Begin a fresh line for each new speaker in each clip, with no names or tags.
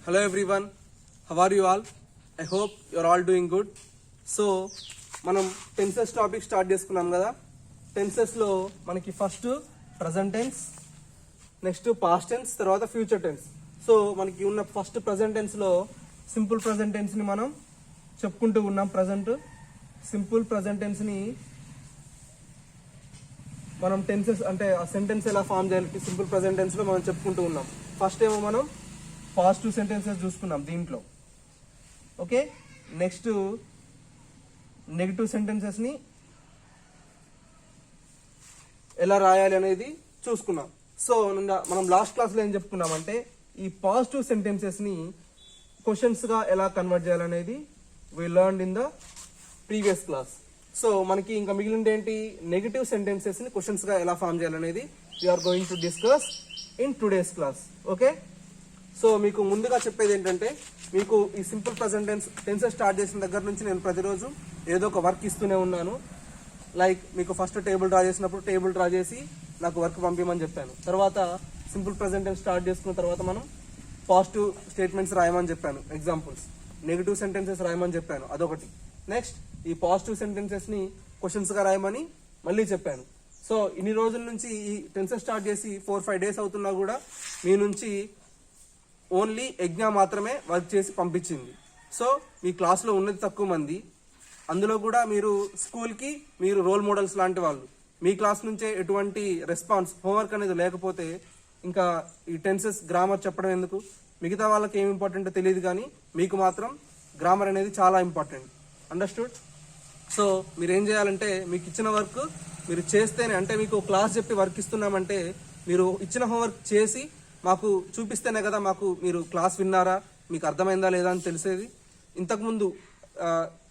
Hello everyone, how are you all? I hope you're all doing good. So మనం tenses topic start చేసుకున్నాం కదా. టెన్సెస్లో మనకి first present tense, next past tense, తర్వాత future tense. So మనకి ఉన్న first present టెన్స్లో సింపుల్ ప్రజెంట్ టెన్స్ని మనం చెప్పుకుంటూ ఉన్నాం. ప్రజెంట్ సింపుల్ ప్రజెంట్ టెన్స్ని మనం టెన్సెస్ అంటే ఆ సెంటెన్స్ ఎలా ఫామ్ చేయాలి సింపుల్ ప్రజెంట్ టెన్స్లో మనం చెప్పుకుంటూ ఉన్నాం. ఫస్ట్ ఏమో మనం పాజిటివ్ సెంటెన్సెస్ చూసుకున్నాం దీంట్లో. ఓకే, నెక్స్ట్ నెగిటివ్ సెంటెన్సెస్ని ఎలా రాయాలి అనేది చూసుకున్నాం. సో మనం లాస్ట్ క్లాస్లో ఏం చెప్పుకున్నామంటే ఈ పాజిటివ్ సెంటెన్సెస్ని క్వశ్చన్స్గా ఎలా కన్వర్ట్ చేయాలనేది we learned in the previous class. So మనకి ఇంకా మిగిలింది ఏంటి, నెగిటివ్ సెంటెన్సెస్ని క్వశ్చన్స్గా ఎలా ఫామ్ చేయాలనేది we are going to discuss in today's class. Okay, so మీకు ముందుగా చెప్పేది ఏంటంటే మీకు ఈ సింపుల్ ప్రజెంట్ టెన్సెస్ స్టార్ట్ చేసిన దగ్గర నుంచి నేను ప్రతిరోజు ఏదో ఒక వర్క్ ఇస్తూనే ఉన్నాను. లైక్ మీకు ఫస్ట్ టేబుల్ డ్రా చేసినప్పుడు టేబుల్ డ్రా చేసి నాకు వర్క్ పంపించమని చెప్పాను. తర్వాత సింపుల్ ప్రజెంట్ టెన్స్ స్టార్ట్ చేసుకున్న తర్వాత మనం పాజిటివ్ స్టేట్మెంట్స్ రాయమని చెప్పాను, ఎగ్జాంపుల్స్. నెగిటివ్ సెంటెన్సెస్ రాయమని చెప్పాను, అదొకటి. నెక్స్ట్ ఈ పాజిటివ్ సెంటెన్సెస్ని క్వశ్చన్స్గా రాయమని మళ్ళీ చెప్పాను. సో ఇన్ని రోజుల నుంచి ఈ టెన్సెస్ స్టార్ట్ చేసి 4-5 డేస్ అవుతున్నా కూడా మీ నుంచి ఓన్లీ ఎగ్జామ్ మాత్రమే వర్క్ చేసి పంపించింది. సో మీ క్లాస్లో ఉన్నది తక్కువ మంది, అందులో కూడా మీరు స్కూల్కి మీరు రోల్ మోడల్స్ లాంటి వాళ్ళు. మీ క్లాస్ నుంచే ఎటువంటి రెస్పాన్స్ హోంవర్క్ అనేది లేకపోతే ఇంకా ఈ టెన్సెస్ గ్రామర్ చెప్పడం ఎందుకు? మిగతా వాళ్ళకి ఏం ఇంపార్టెంటో తెలియదు, కానీ మీకు మాత్రం గ్రామర్ అనేది చాలా ఇంపార్టెంట్. అండర్స్టూడ్? సో మీరు ఏం చేయాలంటే మీకు ఇచ్చిన వర్క్ మీరు చేస్తేనే, అంటే మీకు క్లాస్ చెప్పి వర్క్ ఇస్తున్నామంటే మీరు ఇచ్చిన హోంవర్క్ చేసి మాకు చూపిస్తేనే కదా మాకు మీరు క్లాస్ విన్నారా, మీకు అర్థమైందా లేదా అని తెలిసేది. ఇంతకుముందు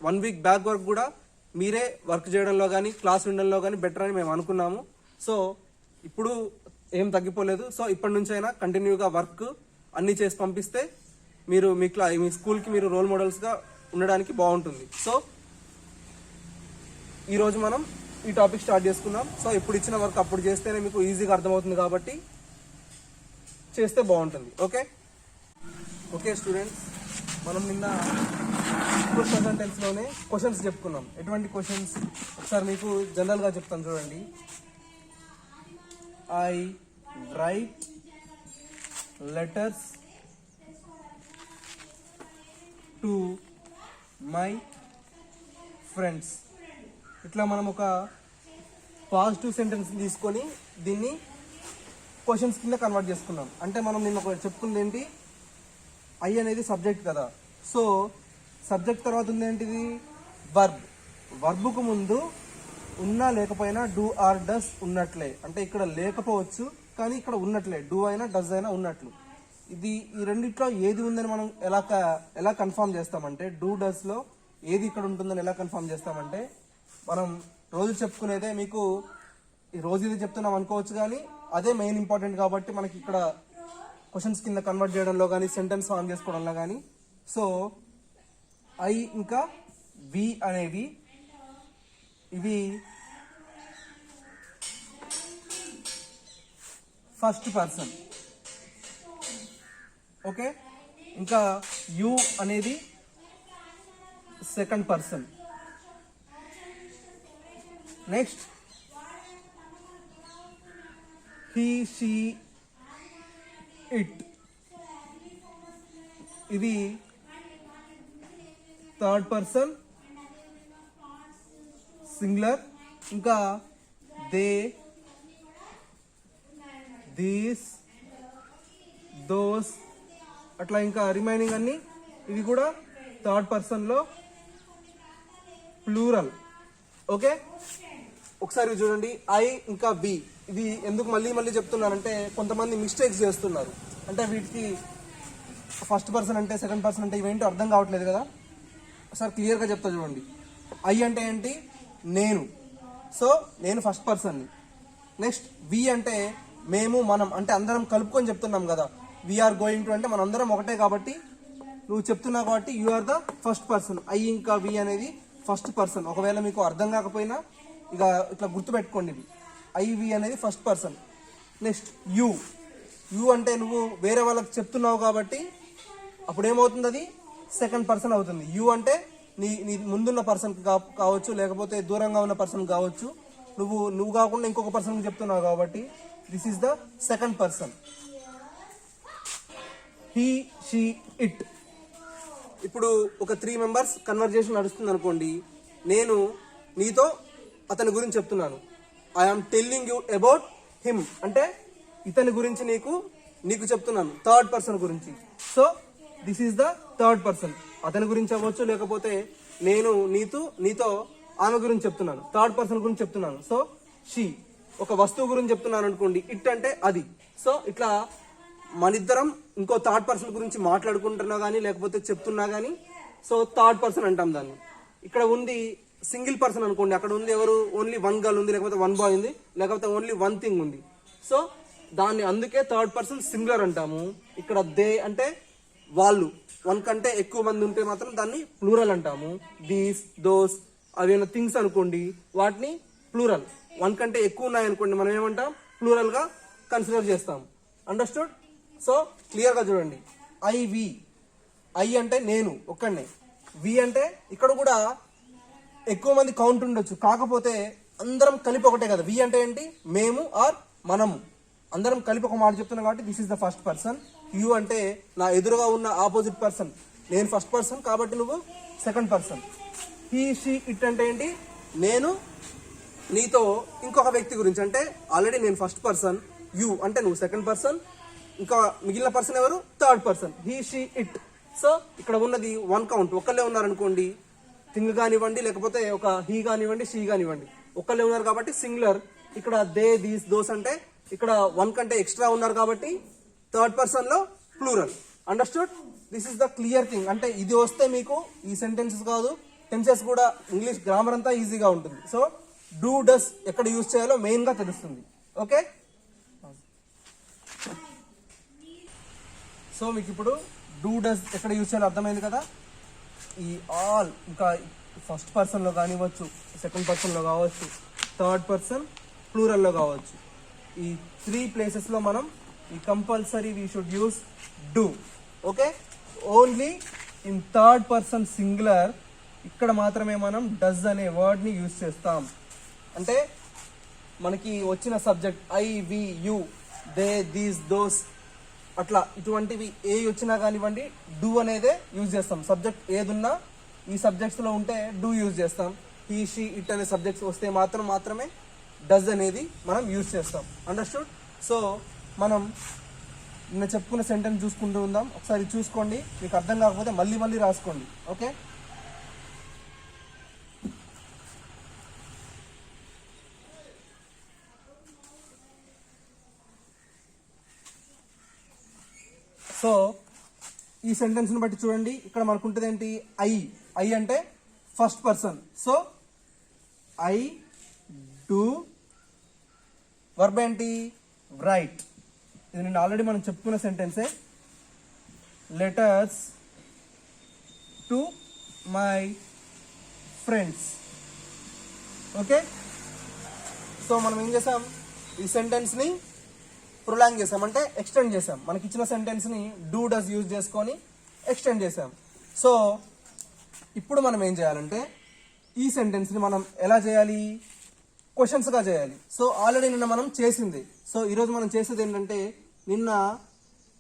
1 వీక్ బ్యాక్ వర్క్ కూడా మీరే వర్క్ చేయడంలో కానీ క్లాస్ వినడంలో కానీ బెటర్ అని మేము అనుకున్నాము. సో ఇప్పుడు ఏం తగ్గిపోలేదు. సో ఇప్పటి నుంచి అయినా కంటిన్యూగా వర్క్ అన్నీ చేసి పంపిస్తే మీరు మీ స్కూల్కి మీరు రోల్ మోడల్స్గా ఉండడానికి బాగుంటుంది. సో ఈరోజు మనం ఈ టాపిక్ స్టార్ట్ చేసుకుందాం. సో ఇప్పుడు ఇచ్చిన వర్క్ అప్పుడు చేస్తేనే మీకు ఈజీగా అర్థమవుతుంది కాబట్టి చేస్తే బాగుంటుంది. ఓకే ఓకే స్టూడెంట్స్, మనం నిన్న సింపుల్ ప్రజెంట్ టెన్స్లోనే క్వశ్చన్స్ చెప్పుకున్నాం. ఎటువంటి క్వశ్చన్స్ ఒకసారి మీకు జనరల్గా చెప్తాను చూడండి. I right letters to my friends. ఇట్లా మనం ఒక పాజిటివ్ సెంటెన్స్ తీసుకొని దీన్ని క్వశ్చన్స్ కింద కన్వర్ట్ చేసుకున్నాం. అంటే మనం నిన్న చెప్పుకుంది ఏంటి, ఐ అనేది సబ్జెక్ట్ కదా. సో సబ్జెక్ట్ తర్వాత ఉంది ఏంటిది, వర్బ్. వర్బ్కు ముందు ఉన్నా లేకపోయినా డూ ఆర్ డస్ ఉన్నట్లే. అంటే ఇక్కడ లేకపోవచ్చు కానీ ఇక్కడ ఉన్నట్లే, డూ అయినా డస్ అయినా ఉన్నట్లు. ఈ రెండిట్లో ఏది ఉందని మనం ఎలా కన్ఫర్మ్ చేస్తామంటే, డూ డస్లో ఏది ఇక్కడ ఉంటుందని ఎలా కన్ఫర్మ్ చేస్తామంటే, మనం రోజు చెప్పుకునేదే. మీకు ఈ రోజు ఇది చెప్తున్నాం అనుకోవచ్చు, కానీ అదే మెయిన్ ఇంపార్టెంట్ కాబట్టి మనకి ఇక్కడ క్వశ్చన్స్ కింద కన్వర్ట్ చేయడంలో కానీ సెంటెన్స్ ఫామ్ చేసుకోవడంలో కానీ. సో ఐ ఇంకా వి అనేవి ఇవి ఫస్ట్ పర్సన్. ఓకే, ఇంకా యు అనేది second person. Next he she it ఇది థర్డ్ పర్సన్ సింగులర్. ఇంకా దే, దీస్, దోస్, అట్లా ఇంకా రిమైనింగ్ అన్ని ఇవి కూడా థర్డ్ పర్సన్లో ప్లూరల్. ఓకే, ఒకసారి చూడండి. ఐ ఇంకా బి ఇది ఎందుకు మళ్ళీ చెప్తున్నానంటే కొంతమంది మిస్టేక్స్ చేస్తున్నారు. అంటే వీటికి ఫస్ట్ పర్సన్ అంటే సెకండ్ పర్సన్ అంటే ఇవేంటో అర్థం కావట్లేదు కదా. ఒకసారి క్లియర్గా చెప్తా చూడండి. ఐ అంటే ఏంటి, నేను. సో నేను ఫస్ట్ పర్సన్ని. నెక్స్ట్ వి అంటే మేము, మనం, అంటే అందరం కలుపుకొని చెప్తున్నాం కదా. వీఆర్ గోయింగ్ టు అంటే మన అందరం ఒకటే కాబట్టి నువ్వు చెప్తున్నావు కాబట్టి you are the first person. I ఇంకా వి అనేది ఫస్ట్ పర్సన్. ఒకవేళ మీకు అర్థం కాకపోయినా ఇక ఇట్లా గుర్తుపెట్టుకోండి, ఇది ఐవి అనేది first person. Next you, you అంటే నువ్వు వేరే వాళ్ళకి చెప్తున్నావు కాబట్టి అప్పుడు ఏమవుతుంది, అది సెకండ్ పర్సన్ అవుతుంది. యూ అంటే నీ ముందున్న పర్సన్ కావచ్చు, లేకపోతే దూరంగా ఉన్న పర్సన్ కావచ్చు. నువ్వు కాకుండా ఇంకొక పర్సన్ చెప్తున్నావు కాబట్టి this is the second person. He, she, it. ఇప్పుడు ఒక 3 మెంబర్స్ కన్వర్జేషన్ నడుస్తుంది అనుకోండి. నేను నీతో అతని గురించి చెప్తున్నాను. I'm telling you about him అంటే ఇతని గురించి నీకు చెప్తున్నాను, థర్డ్ పర్సన్ గురించి. So this is the third person. అతని గురించి అవ్వచ్చు, లేకపోతే నేను నీతో ఆమె గురించి చెప్తున్నాను, థర్డ్ పర్సన్ గురించి చెప్తున్నాను. So she. ఒక వస్తువు గురించి చెప్తున్నాను అనుకోండి, ఇట్ అంటే అది. సో ఇట్లా మనిద్దరం ఇంకో థర్డ్ పర్సన్ గురించి మాట్లాడుకుంటున్నా కానీ లేకపోతే చెప్తున్నా కానీ సో థర్డ్ పర్సన్ అంటాం దాన్ని. ఇక్కడ ఉంది సింగిల్ పర్సన్ అనుకోండి, అక్కడ ఉంది ఎవరు, ఓన్లీ 1 గర్ల్ ఉంది, లేకపోతే 1 బాయ్ ఉంది, లేకపోతే ఓన్లీ 1 థింగ్ ఉంది. సో దాన్ని అందుకే థర్డ్ పర్సన్ సింగులర్ అంటాము. ఇక్కడ దే అంటే వాళ్ళు, 1 కంటే ఎక్కువ మంది ఉంటే మాత్రం దాన్ని ప్లూరల్ అంటాము. దీస్, దోస్ అవేనా థింగ్స్ అనుకోండి, వాటిని ప్లూరల్. 1 కంటే ఎక్కువ ఉన్నాయనుకోండి, మనం ఏమంటాం, ప్లూరల్ గా కన్సిడర్ చేస్తాం. అండర్స్టూడ్? సో క్లియర్ గా చూడండి. ఐ అంటే నేను ఒక్కడనే. వి అంటే ఇక్కడ కూడా ఎక్కువ మంది కౌంట్ ఉండొచ్చు, కాకపోతే అందరం కలిపి ఒకటే కదా. వి అంటే ఏంటి, మేము ఆర్ మనము, అందరం కలిపి ఒక మాట చెప్తున్నాం కాబట్టి this is the first person. You అంటే నా ఎదురుగా ఉన్న ఆపోజిట్ పర్సన్, నేను ఫస్ట్ పర్సన్ కాబట్టి నువ్వు second person. He, she, it అంటే ఏంటి, నేను నీతో ఇంకొక వ్యక్తి గురించి, అంటే ఆల్రెడీ నేను ఫస్ట్ పర్సన్, యు అంటే నువ్వు సెకండ్ పర్సన్, ఇంకా మిగిలిన పర్సన్ ఎవరు, third person. He, she, it. So ఇక్కడ ఉన్నది 1 కౌంట్, ఒక్కళ్ళే ఉన్నారనుకోండి, థింగ్ కానివ్వండి, లేకపోతే ఒక హీ కానివ్వండి, షీ కానివ్వండి, ఒక్కళ్ళే ఉన్నారు కాబట్టి సింగులర్. ఇక్కడ దే, దీస్, దోస్ అంటే ఇక్కడ 1 కంటే ఎక్స్ట్రా ఉన్నారు కాబట్టి థర్డ్ పర్సన్ లో plural. Understood? This is the clear thing. అంటే ఇది వస్తే మీకు ఈ సెంటెన్సెస్ కాదు, టెన్సెస్ కూడా, ఇంగ్లీష్ గ్రామర్ అంతా ఈజీగా ఉంటుంది. సో డూ, డస్ ఎక్కడ యూజ్ చేయాలో మెయిన్ గా తెలుస్తుంది. ఓకే, సో మీకు ఇప్పుడు డూ, డస్ ఎక్కడ యూజ్ చేయాలో అర్థమైంది కదా. ఈ ఆల్ ఇంకా ఫస్ట్ పర్సన్ లో కానివ్వచ్చు, సెకండ్ పర్సన్ లో కావచ్చు, థర్డ్ పర్సన్ ప్లూరల్ లో కావచ్చు. ఈ 3 ప్లేసెస్ లో మనం ఈ compulsory we should use do. Okay, only in third person singular ఇక్కడ మాత్రమే మనం డస్ అనే వర్డ్ ని యూజ్ చేస్తాం. అంటే మనకి వచ్చిన subject I, we, you, they, these, those అట్లా ఇటువంటివి ఏ వచ్చినా కానివ్వండి డూ అనేదే యూజ్ చేస్తాం. సబ్జెక్ట్ ఏదున్నా ఈ సబ్జెక్ట్స్ లో ఉంటే డూ యూజ్ చేస్తాం. హీ, షీ, ఇట్ అనే సబ్జెక్ట్స్ వస్తే మాత్రమే డస్ అనేది మనం యూజ్ చేస్తాం. అండర్స్టూడ్? సో మనం నిన్న చెప్పుకున్న సెంటెన్స్ చూసుకుంటూ ఉందాం. ఒకసారి చూసుకోండి, మీకు అర్థం కాకపోతే మళ్ళీ రాసుకోండి. ఓకే, సో ఈ సెంటెన్స్ ని బట్టి చూడండి. ఇక్కడ మనకు ఉంటుంది ఏంటి, ఐ అంటే first person. So I do, verb ఏంటి, రైట్. ఇది నేను ఆల్రెడీ మనం చెప్పుకున్న సెంటెన్సే. Letters to my friends. Okay, so మనం ఏం చేసాం, ఈ సెంటెన్స్ ని ప్రొలాంగ్ చేసాం, అంటే ఎక్స్టెండ్ చేసాం. మనకి ఇచ్చిన సెంటెన్స్ ని డూ, డస్ యూజ్ చేసుకొని ఎక్స్టెండ్ చేసాం. సో ఇప్పుడు మనం ఏం చేయాలంటే ఈ సెంటెన్స్ ని మనం ఎలా చేయాలి, క్వశ్చన్స్ గా చేయాలి. సో ఆల్రెడీ నిన్న మనం చేసింది. సో ఈరోజు మనం చేసేది ఏంటంటే, నిన్న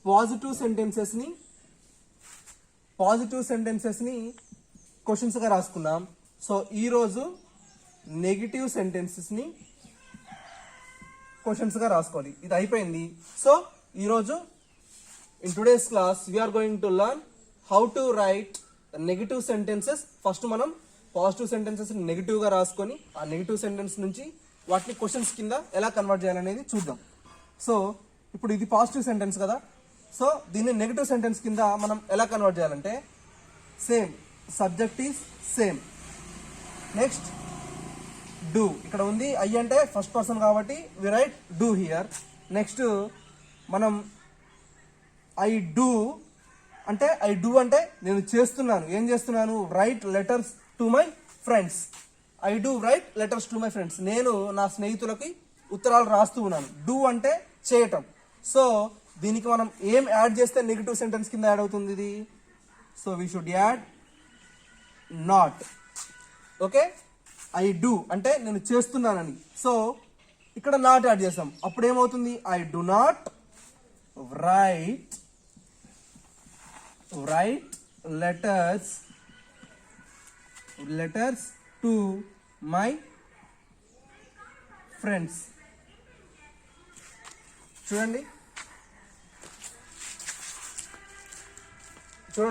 పాజిటివ్ సెంటెన్సెస్ ని క్వశ్చన్స్ గా రాసుకున్నాం. సో ఈరోజు నెగిటివ్ సెంటెన్సెస్ ని క్వశ్చన్స్ గా రాసుకోవాలి. ఇది అయిపోయింది. సో ఈరోజు in today's class we are going to learn how to write negative sentences. First మనం పాజిటివ్ సెంటెన్సెస్ నెగిటివ్ గా రాసుకొని ఆ నెగిటివ్ సెంటెన్స్ నుంచి వాటిని క్వశ్చన్స్ కింద ఎలా కన్వర్ట్ చేయాలనేది చూద్దాం. సో ఇప్పుడు ఇది పాజిటివ్ సెంటెన్స్ కదా. సో దీన్ని నెగిటివ్ సెంటెన్స్ కింద మనం ఎలా కన్వర్ట్ చేయాలంటే, same subject is same. Next do, ఇక్కడ ఉంది ఐ అంటే ఫస్ట్ పర్సన్ కాబట్టి we write do here. Next మనం ఐ డూ అంటే నేను చేస్తున్నాను, ఏం చేస్తున్నాను, write letters to my friends. I do write letters to my friends, నేను నా స్నేహితులకి ఉత్తరాలు రాస్తూ ఉన్నాను. డూ అంటే చేయటం. సో దీనికి మనం ఏం యాడ్ చేస్తే నెగిటివ్ సెంటెన్స్ కింద యాడ్ అవుతుంది, ఇది so we should add not. Okay, I do అంటే నేను చేస్తున్నానని, సో ఇక్కడ నాట్ యాడ్ చేస్తాం. అప్పుడు ఏమవుతుంది, I do not write letters to my friends. చూడండి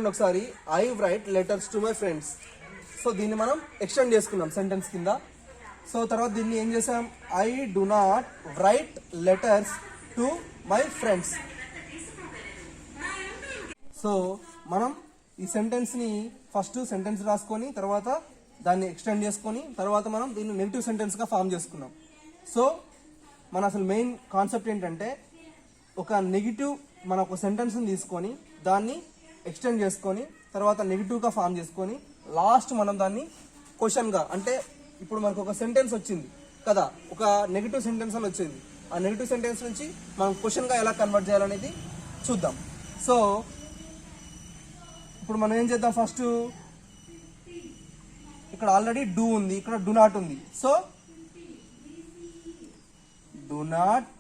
ఒకసారి, I right letters to my friends. So దీన్ని మనం ఎక్స్టెండ్ చేసుకున్నాం సెంటెన్స్ కింద. సో తర్వాత దీన్ని ఏం చేసాం, I do not write letters to my friends. So మనం ఈ సెంటెన్స్ని ఫస్ట్ సెంటెన్స్ రాసుకొని తర్వాత దాన్ని ఎక్స్టెండ్ చేసుకొని తర్వాత మనం దీన్ని నెగిటివ్ సెంటెన్స్గా ఫామ్ చేసుకున్నాం. సో మన అసలు మెయిన్ కాన్సెప్ట్ ఏంటంటే, ఒక నెగిటివ్ మన ఒక సెంటెన్స్ని తీసుకొని దాన్ని ఎక్స్టెండ్ చేసుకొని తర్వాత నెగిటివ్గా ఫామ్ చేసుకొని లాస్ట్ మనం దాన్ని క్వశ్చన్గా, అంటే ఇప్పుడు మనకు ఒక సెంటెన్స్ వచ్చింది కదా, ఒక నెగిటివ్ సెంటెన్స్ అని వచ్చింది, ఆ నెగిటివ్ సెంటెన్స్ నుంచి మనం క్వశ్చన్గా ఎలా కన్వర్ట్ చేయాలనేది చూద్దాం. సో ఇప్పుడు మనం ఏం చేద్దాం, ఫస్ట్ ఇక్కడ ఆల్రెడీ డూ ఉంది, ఇక్కడ డు నాట్ ఉంది. సో డు నాట్,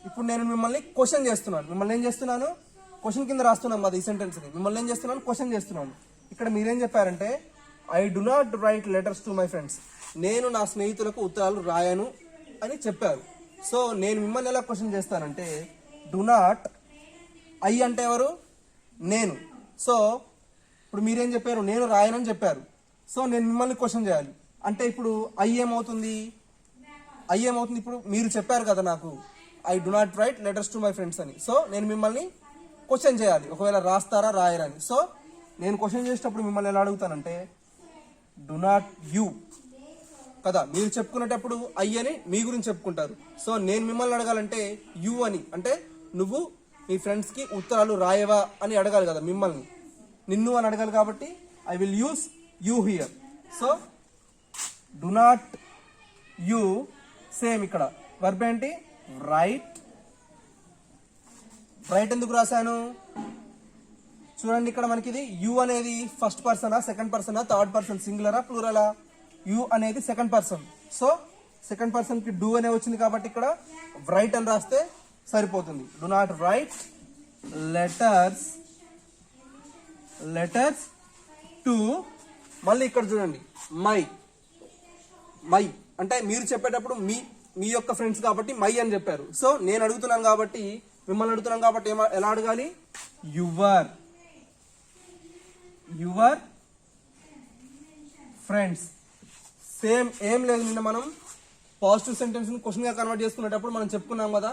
ఇప్పుడు నేను మిమ్మల్ని క్వశ్చన్ చేస్తున్నాను. మిమ్మల్ని ఏం చేస్తున్నాను, క్వశ్చన్ కింద రాస్తున్నాను కదా ఈ సెంటెన్స్ని. మిమ్మల్ని ఏం చేస్తున్నాను, క్వశ్చన్ చేస్తున్నాను. ఇక్కడ మీరేం చెప్పారంటే, I do not write letters to my friends, నేను నా స్నేహితులకు ఉత్తరాలు రాయను అని చెప్పారు. సో నేను మిమ్మల్ని ఎలా క్వశ్చన్ చేస్తానంటే, డు నాట్, ఐ అంటే ఎవరు, నేను. సో ఇప్పుడు మీరేం చెప్పారు, నేను రాయనని చెప్పారు. సో నేను మిమ్మల్ని క్వశ్చన్ చేయాలి అంటే ఇప్పుడు ఐ ఏమవుతుంది, ఇప్పుడు మీరు చెప్పారు కదా నాకు, I do not write letters to my friends అని. సో నేను మిమ్మల్ని క్వశ్చన్ చేయాలి, ఒకవేళ రాస్తారా రాయరని. సో నేను క్వశ్చన్ చేసేటప్పుడు మిమ్మల్ని ఎలా అడుగుతానంటే, డు నాట్ యూ కదా, మీరు చెప్పుకునేటప్పుడు ఐ అని మీ గురించి చెప్పుకుంటారు. సో నేను మిమ్మల్ని అడగాలంటే యూ అని, అంటే నువ్వు మీ ఫ్రెండ్స్కి ఉత్తరాలు రాయవా అని అడగాలి కదా, మిమ్మల్ని నిన్ను అని అడగాలి. కాబట్టి I will use you here. So do not you, same ఇక్కడ వర్బ్ ఏంటి, రైట్. ఎందుకు రాశాను చూడండి, ఇక్కడ మనకి ఇది యూ అనేది ఫస్ట్ పర్సనా, సెకండ్ పర్సనా, థర్డ్ పర్సన్, సింగులరా ప్లూరలా, యూ అనేది second person. So second person కి డూ అనే వచ్చింది కాబట్టి ఇక్కడ రైట్ అని రాస్తే సరిపోతుంది. Do not write letters to, మళ్ళీ ఇక్కడ చూడండి మై అంటే మీరు చెప్పేటప్పుడు మీ యొక్క ఫ్రెండ్స్ కాబట్టి మై అని చెప్పారు. సో నేను అడుగుతున్నాను కాబట్టి, మిమ్మల్ని అడుగుతున్నాను కాబట్టి ఎలా అడగాలి, యువర్ ఫ్రెండ్స్. సేమ్ ఏం లేదు, నిన్న మనం పాజిటివ్ సెంటెన్స్ ని క్వశ్చన్ గా కన్వర్ట్ చేసుకునేటప్పుడు మనం చెప్పుకున్నాం కదా,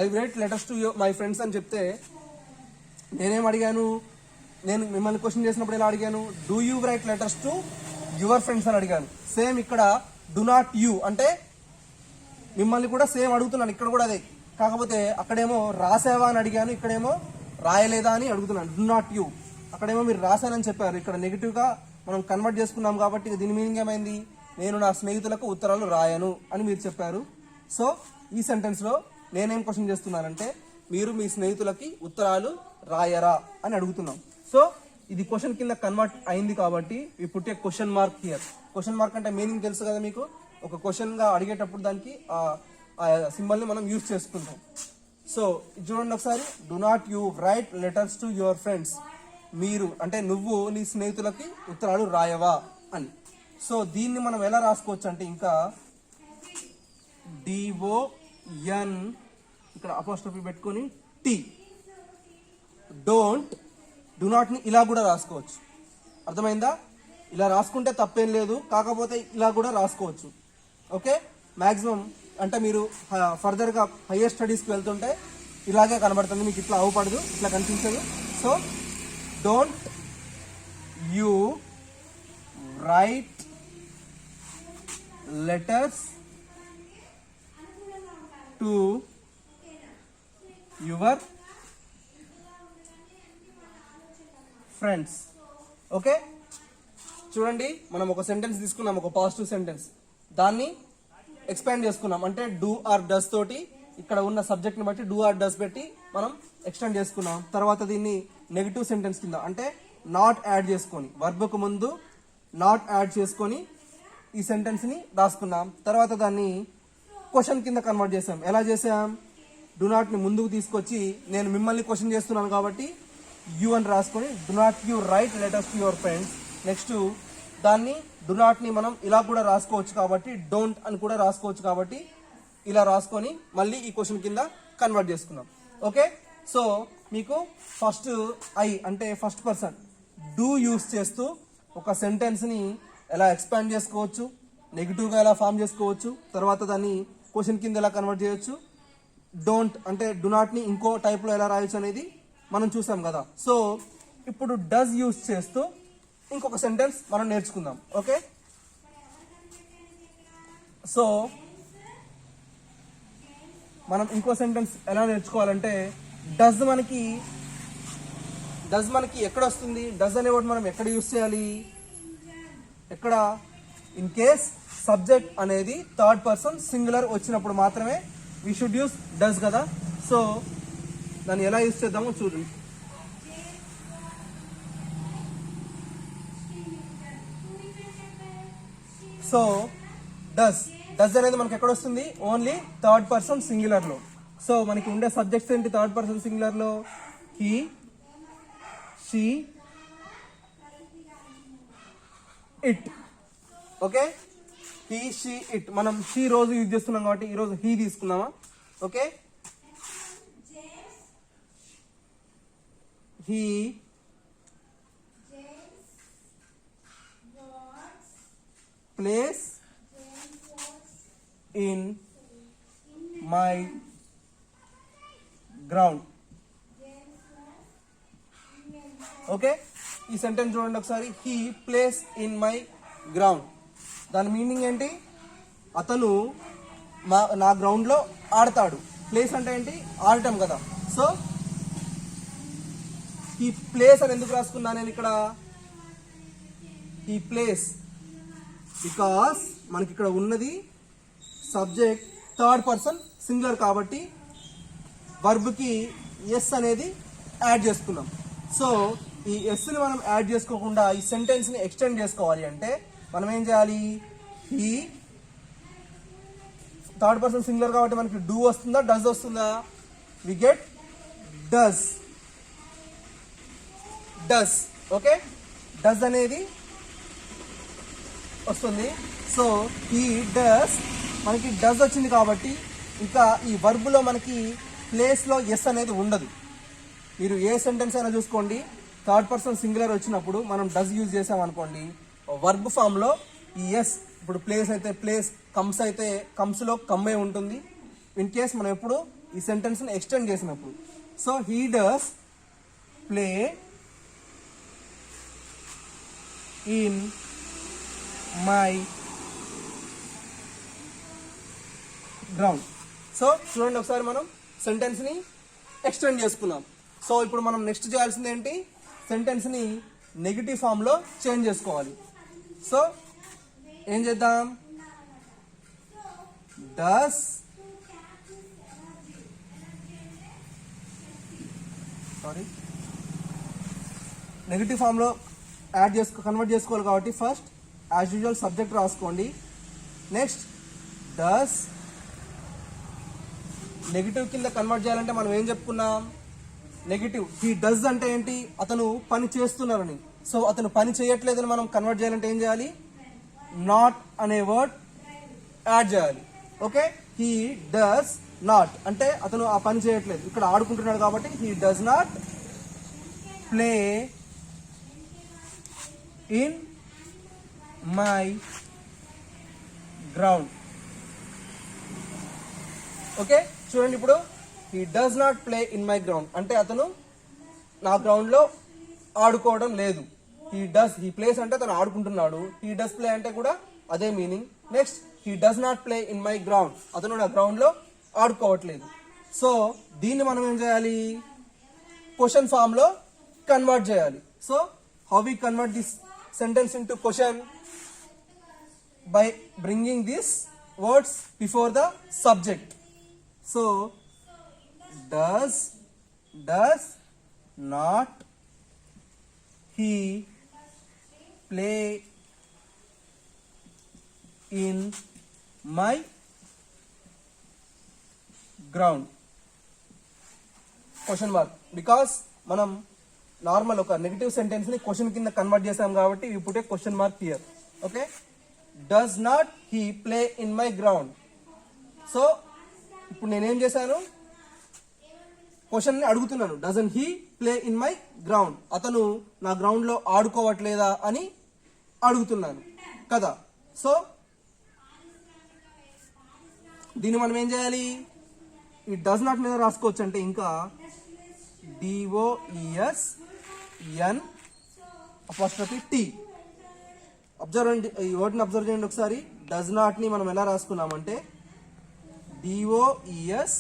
I right letters to my friends అని చెప్తే నేనేం అడిగాను, నేను మిమ్మల్ని క్వశ్చన్ చేసినప్పుడు ఎలా అడిగాను, do you right letters to your friends అని అడిగాను. సేమ్ ఇక్కడ డు నాట్ యూ అంటే మిమ్మల్ని కూడా సేమ్ అడుగుతున్నాను, ఇక్కడ కూడా అదే. కాకపోతే అక్కడేమో రాసావా అని అడిగాను, ఇక్కడేమో రాయలేదా అని అడుగుతున్నాను. డు నాట్ యూ, అక్కడేమో మీరు రాశానని చెప్పారు, ఇక్కడ నెగిటివ్గా మనం కన్వర్ట్ చేసుకున్నాం కాబట్టి దీని మీనింగ్ ఏమైంది, నేను నా స్నేహితులకు ఉత్తరాలు రాయను అని మీరు చెప్పారు. సో ఈ సెంటెన్స్లో నేనేం క్వశ్చన్ చేస్తున్నానంటే, మీరు మీ స్నేహితులకి ఉత్తరాలు రాయరా అని అడుగుతున్నాం. సో ఇది క్వశ్చన్ కింద కన్వర్ట్ అయింది కాబట్టి ఈ పుట్టే question mark here. Question mark అంటే మీనింగ్ తెలుసు కదా మీకు, ఒక క్వశ్చన్గా అడిగేటప్పుడు దానికి ఆ సింబల్ని మనం యూజ్ చేసుకుంటాం. సో చూడండి ఒకసారి, do not you right letters to your friends, మీరు అంటే నువ్వు నీ స్నేహితులకి ఉత్తరాలు రాయవా అని. సో దీన్ని మనం ఎలా రాసుకోవచ్చు అంటే, ఇంకా DON ఇక్కడ అపోస్ట్రఫీ పెట్టుకొని టీ, డోంట్, డు నాట్ని ఇలా కూడా రాసుకోవచ్చు. అర్థమైందా, ఇలా రాసుకుంటే తప్పేం లేదు, కాకపోతే ఇలా కూడా రాసుకోవచ్చు. ఓకే, మ్యాక్సిమం అంటే మీరు ఫర్దర్గా హయ్యర్ స్టడీస్కి వెళ్తుంటే ఇలాగే కనబడుతుంది, మీకు ఇట్లా అవపడదు, ఇట్లా కనిపించదు. So don't you right letters to your friends. Okay, చూడండి మనం ఒక సెంటెన్స్ తీసుకున్నాం, ఒక పాజిటివ్ సెంటెన్స్, దాన్ని ఎక్స్పాండ్ చేసుకున్నాం. అంటే డూ ఆర్ డస్ తోటి ఇక్కడ ఉన్న సబ్జెక్ట్ని బట్టి డూ ఆర్ డస్ పెట్టి మనం ఎక్స్టెండ్ చేసుకున్నాం. తర్వాత దీన్ని నెగిటివ్ సెంటెన్స్ కింద అంటే నాట్ యాడ్ చేసుకొని వర్బ్కు ముందు నాట్ యాడ్ చేసుకొని ఈ సెంటెన్స్ ని రాసుకున్నాం. తర్వాత దాన్ని క్వశ్చన్ కింద కన్వర్ట్ చేసాం. ఎలా చేసాం? డు నాట్ ని ముందుకు తీసుకొచ్చి నేను మిమ్మల్ని క్వశ్చన్ చేస్తున్నాను కాబట్టి యు అని రాసుకొని do not you right letters to your friends. Next దాన్ని డు నాట్ ని మనం ఇలా కూడా రాసుకోవచ్చు కాబట్టి డోంట్ అని కూడా రాసుకోవచ్చు కాబట్టి ఇలా రాసుకొని మళ్ళీ ఈ క్వశ్చన్ కింద కన్వర్ట్ చేసుకున్నాం. ఓకే, సో మీకు ఫస్ట్ ఐ అంటే ఫస్ట్ పర్సన్ డూ యూస్ చేస్తూ ఒక సెంటెన్స్ ని ఎలా ఎక్స్పాండ్ చేసుకోవచ్చు, నెగిటివ్ గా ఎలా ఫామ్ చేసుకోవచ్చు, తర్వాత దాన్ని క్వశ్చన్ కింద ఎలా కన్వర్ట్ చేయొచ్చు, డోంట్ అంటే డు నాట్ ని ఇంకో టైప్ లో ఎలా రాయొచ్చు అనేది మనం చూసాం కదా. సో ఇప్పుడు డస్ యూస్ చేస్తూ ఇంకొక సెంటెన్స్ మనం నేర్చుకుందాం. ఓకే, సో మనం ఇంకో సెంటెన్స్ ఎలా నేర్చుకోవాలంటే డస్ మనకి ఎక్కడ వస్తుంది? డస్ అనే వర్డ్ మనం ఎక్కడ యూస్ చేయాలి? ఎక్కడ? ఇన్ కేస్ సబ్జెక్ట్ అనేది థర్డ్ పర్సన్ సింగులర్ వచ్చినప్పుడు మాత్రమే వీ షుడ్ యూస్ డస్ కదా. సో దాన్ని ఎలా యూస్ చేద్దామో చూడండి. సో డస్ అనేది మనకి ఎక్కడ వస్తుంది? ఓన్లీ థర్డ్ పర్సన్ సింగులర్ లో. సో మనకి ఉండే సబ్జెక్ట్స్ ఏంటి థర్డ్ పర్సన్ సింగులర్ లో? He, she, it. Okay, he, she, it. మనం షీ రోజు యూజ్ చేస్తున్నాం కాబట్టి ఈ రోజు హీ తీసుకున్నామా? Okay, he plays in my ground. Okay, ఈ సెంటెన్స్ చూడండి ఒకసారి. He plays in my ground. దాని మీనింగ్ ఏంటి? అతను నా గ్రౌండ్ లో ఆడతాడు. ప్లేస్ అంటే ఏంటి? ఆడటం కదా. సో ఈ ప్లేస్ అని ఎందుకు రాసుకున్నా నేను ఇక్కడ? ఈ ప్లేస్ బికాస్ మనకి ఇక్కడ ఉన్నది సబ్జెక్ట్ థర్డ్ పర్సన్ సింగులర్ కాబట్టి వర్బ్ కి ఎస్ అనేది యాడ్ చేసుకున్నాం. సో ఈ ఎస్ ని మనం యాడ్ చేసుకోకుండా ఈ సెంటెన్స్ ని ఎక్స్టెండ్ చేసుకోవాలి అంటే మనం ఏం చేయాలి? ఈ థర్డ్ పర్సన్ సింగులర్ కాబట్టి మనకి డూ వస్తుందా, డస్ వస్తుందా? We get does. Okay, does అనేది వస్తుంది. సో ఈ డస్ మనకి డస్ వచ్చింది కాబట్టి ఇంకా ఈ వర్బ్ లో మనకి ప్లేస్ లో ఎస్ అనేది ఉండదు. మీరు ఏ సెంటెన్స్ అయినా చూసుకోండి, థర్డ్ పర్సన్ సింగులర్ వచ్చినప్పుడు మనం డస్ యూజ్ చేసాం అనుకోండి, వర్బ్ ఫామ్ లో ఈ ఎస్, ఇప్పుడు ప్లేస్ అయితే ప్లేస్, కమ్స్ అయితే కమ్స్ లో కమ్మే ఉంటుంది. ఇన్ కేస్ మనం ఎప్పుడు ఈ సెంటెన్స్ ని ఎక్స్టెండ్ చేసినప్పుడు. So he does play in my ground. So చూడండి ఒకసారి మనం సెంటెన్స్ ని ఎక్స్టెండ్ చేసుకున్నాం. సో ఇప్పుడు మనం నెక్స్ట్ చేయాల్సింది ఏంటి? సెంటెన్స్ ని నెగిటివ్ ఫామ్ లో చేంజ్ చేసుకోవాలి. సో ఏం చేద్దాం? డస్ నెగిటివ్ ఫామ్ లో కన్వర్ట్ చేసుకోవాలి కాబట్టి ఫస్ట్ యాజ్ యూజువల్ సబ్జెక్ట్ రాసుకోండి. నెక్స్ట్ డస్ నెగిటివ్ కింద కన్వర్ట్ చేయాలంటే మనం ఏం చెప్పుకున్నాం? నెగిటివ్. హీ డస్ అంటే ఏంటి? అతను పని చేస్తున్నారని. సో అతను పని చేయట్లేదని మనం కన్వర్ట్ చేయాలంటే ఏం చేయాలి? నాట్ అనే వర్డ్ యాడ్ చేయాలి. ఓకే, హీ డస్ నాట్ అంటే అతను ఆ పని చేయట్లేదు, ఇక్కడ ఆడుకుంటున్నాడు కాబట్టి he does not play in my ground. Okay, చూడండి ఇప్పుడు he does not play in my ground అంటే అతను నా గ్రౌండ్ లో ఆడుకోవడం లేదు. హీ ప్లేస్ అంటే అతను ఆడుకుంటున్నాడు. హీ డస్ ప్లే అంటే కూడా అదే meaning. Next he does not play in my ground, అతను నా గ్రౌండ్ లో ఆడుకోవట్లేదు. సో దీన్ని మనం ఏం చేయాలి? క్వశ్చన్ ఫామ్ లో కన్వర్ట్ చేయాలి. So how we convert this sentence into question? By bringing this words before the subject. So does not he play in my ground? Question mark. Because మనం normal ఒక negative sentence ని question కింద convert చేసాం కాబట్టి we put a question mark here. Okay, does not he play in my ground. So ఇప్పుడు నేనేం చేశాను, question ని అడుగుతున్నాను, doesn't he play in my ground, అతను నా గ్రౌండ్ లో ఆడుకోవట్లేదా అని అడుగుతున్నాను కదా. సో దీన్ని మనం ఏం చేయాలి, ఈ డస్ నాట్ మీద రాసుకోవచ్చు. అంటే ఇంకా DOESNT అబ్జర్వ్, ఈ వర్డ్ని అబ్జర్వ్ చేయండి ఒకసారి. డస్ నాట్ ని మనం ఎలా రాసుకున్నామంటే DOESN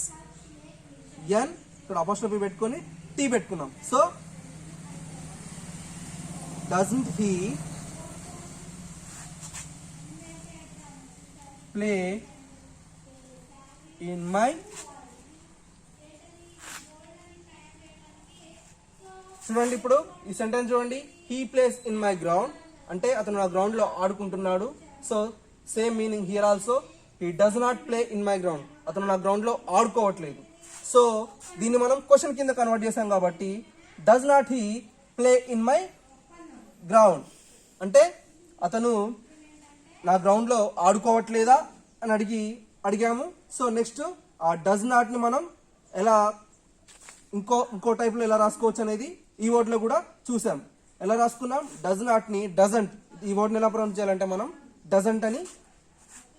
ఇక్కడ అపాస్ట్రఫీ పెట్టుకొని టీ పెట్టుకున్నాం. So doesn't he play in my, చూడండి ఇప్పుడు ఈ సెంటెన్స్ చూడండి, he plays in my ground అంటే అతను నా గ్రౌండ్ లో ఆడుకుంటున్నాడు. So same meaning here also, he does not play in my ground, అతను నా గ్రౌండ్ లో ఆడుకోవట్లేదు. సో దీన్ని మనం క్వశ్చన్ కింద కన్వర్ట్ చేసాం కాబట్టి does not he play in my ground అంటే అతను నా గ్రౌండ్ లో ఆడుకోవట్లేదా అని అడిగాము. సో నెక్స్ట్ ఆ డస్ నాట్ ని మనం ఎలా ఇంకో టైప్ లో ఎలా రాసుకోవచ్చు అనేది ఈ వర్డ్ లో కూడా చూసాం. ఎలా రాసుకున్నాం, డస్ నాట్ ని డజంట్, ఈ వర్డ్ ని ఎలా ప్రొనౌన్స్ చేయాలంటే మనం డజంట్ అని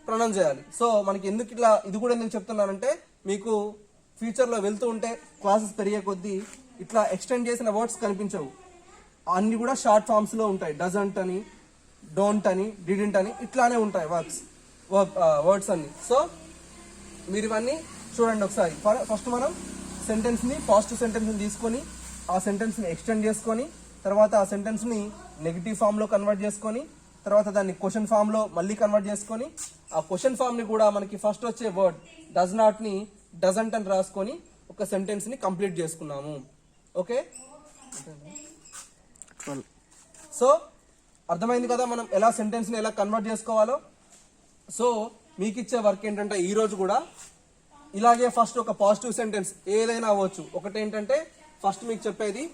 ప్రొనౌన్స్ చేయాలి. సో మనకి ఎందుకు ఇట్లా ఇది కూడా ఎందుకు చెప్తున్నానంటే, మీకు ఫ్యూచర్ లో వెళ్తూ ఉంటే క్లాసెస్ పెరిగే కొద్దీ ఇట్లా ఎక్స్టెండ్ చేసిన వర్డ్స్ కనిపించవు, అన్ని కూడా షార్ట్ ఫామ్స్ లో ఉంటాయి. డజంట్ అని, డోంట్ అని, డిడింట్ అని ఇట్లానే ఉంటాయి వర్డ్స్ అన్ని. సో మీరు ఇవన్నీ చూడండి ఒకసారి. ఫస్ట్ మనం సెంటెన్స్ ని, పాజిటివ్ సెంటెన్స్ ని తీసుకొని ఆ సెంటెన్స్ ని ఎక్స్టెండ్ చేసుకొని, తర్వాత ఆ సెంటెన్స్ ని నెగిటివ్ ఫామ్ లో కన్వర్ట్ చేసుకొని, తర్వాత దాన్ని క్వశ్చన్ ఫామ్ లో మళ్ళీ కన్వర్ట్ చేసుకొని, ఆ క్వశ్చన్ ఫామ్ ని కూడా మనకి ఫస్ట్ వచ్చే వర్డ్ డస్ నాట్ ని డజంట్ అని రాసుకొని ఒక సెంటెన్స్ ని కంప్లీట్ చేసుకున్నాము. ఓకే, సో అర్థమైంది కదా మనం ఎలా సెంటెన్స్ ని ఎలా కన్వర్ట్ చేసుకోవాలో. సో మీకు ఇచ్చే వర్క్ ఏంటంటే ఈ రోజు కూడా ఇలాగే ఫస్ట్ ఒక పాజిటివ్ సెంటెన్స్ ఏదైనా అవ్వచ్చు. ఒకటి ఏంటంటే ఫస్ట్ మీకు చెప్పేది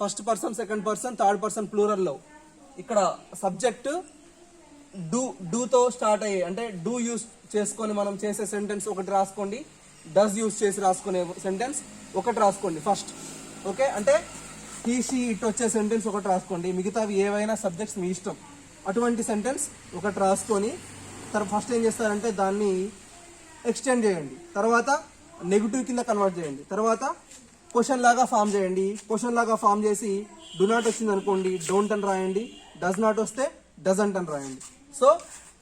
first person, second person, third person plural లో ఇక్కడ సబ్జెక్ట్ డూతో స్టార్ట్ అయ్యే అంటే డూ యూస్ చేసుకొని మనం చేసే సెంటెన్స్ ఒకటి రాసుకోండి. డస్ యూస్ చేసి రాసుకునే సెంటెన్స్ ఒకటి రాసుకోండి ఫస్ట్. ఓకే, అంటే హీ షీ ఇట్ వచ్చే సెంటెన్స్ ఒకటి రాసుకోండి. మిగతావి ఏవైనా సబ్జెక్ట్స్ మీ ఇష్టం. అటువంటి సెంటెన్స్ ఒకటి రాసుకొని తర్వాత ఫస్ట్ ఏం చేస్తారంటే దాన్ని ఎక్స్టెండ్ చేయండి, తర్వాత నెగిటివ్ కింద కన్వర్ట్ చేయండి, తర్వాత క్వశ్చన్ లాగా ఫామ్ చేయండి. క్వశ్చన్ లాగా ఫామ్ చేసి డు నాట్ వచ్చింది అనుకోండి డోంట్ అని రాయండి, డస్ నాట్ వస్తే డజంట్ అని రాయండి. సో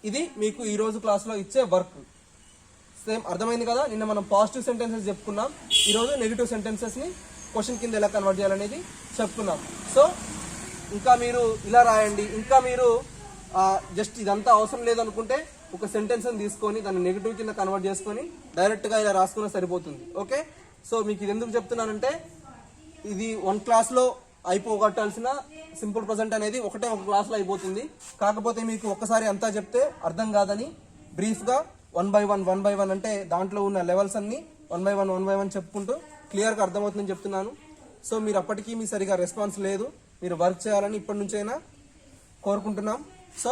ఇది మీకు ఈ రోజు క్లాస్లో ఇచ్చే వర్క్. సేమ్ అర్థమైంది కదా. నిన్న మనం పాజిటివ్ సెంటెన్సెస్ చెప్పుకున్నాం, ఈరోజు నెగిటివ్ సెంటెన్సెస్ని క్వశ్చన్ కింద ఎలా కన్వర్ట్ చేయాలనేది చెప్పుకున్నాం. సో ఇంకా మీరు ఇలా రాయండి. ఇంకా మీరు జస్ట్ ఇదంతా అవసరం లేదనుకుంటే ఒక సెంటెన్స్ తీసుకొని దాన్ని నెగిటివ్ కింద కన్వర్ట్ చేసుకొని డైరెక్ట్గా ఇలా రాసుకున్నా సరిపోతుంది. ఓకే, సో మీకు ఇది ఎందుకు చెప్తున్నానంటే ఇది వన్ క్లాస్లో అయిపోగొట్టాల్సిన సింపుల్ ప్రజెంట్ అనేది ఒక క్లాస్లో అయిపోతుంది. కాకపోతే మీకు ఒక్కసారి అంతా చెప్తే అర్థం కాదని బ్రీఫ్గా 1 by 1 అంటే దాంట్లో ఉన్న లెవెల్స్ అన్ని 1 by 1 చెప్పుకుంటూ క్లియర్గా అర్థమవుతుందని చెప్తున్నాను. సో మీరు అప్పటికీ మీ సరిగా రెస్పాన్స్ లేదు, మీరు వర్క్ చేయాలని ఇప్పటి నుంచైనా కోరుకుంటున్నాం. So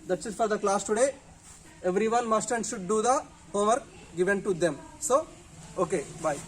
that's it for the class today. Everyone must and should do the homework given to them. So, okay, bye.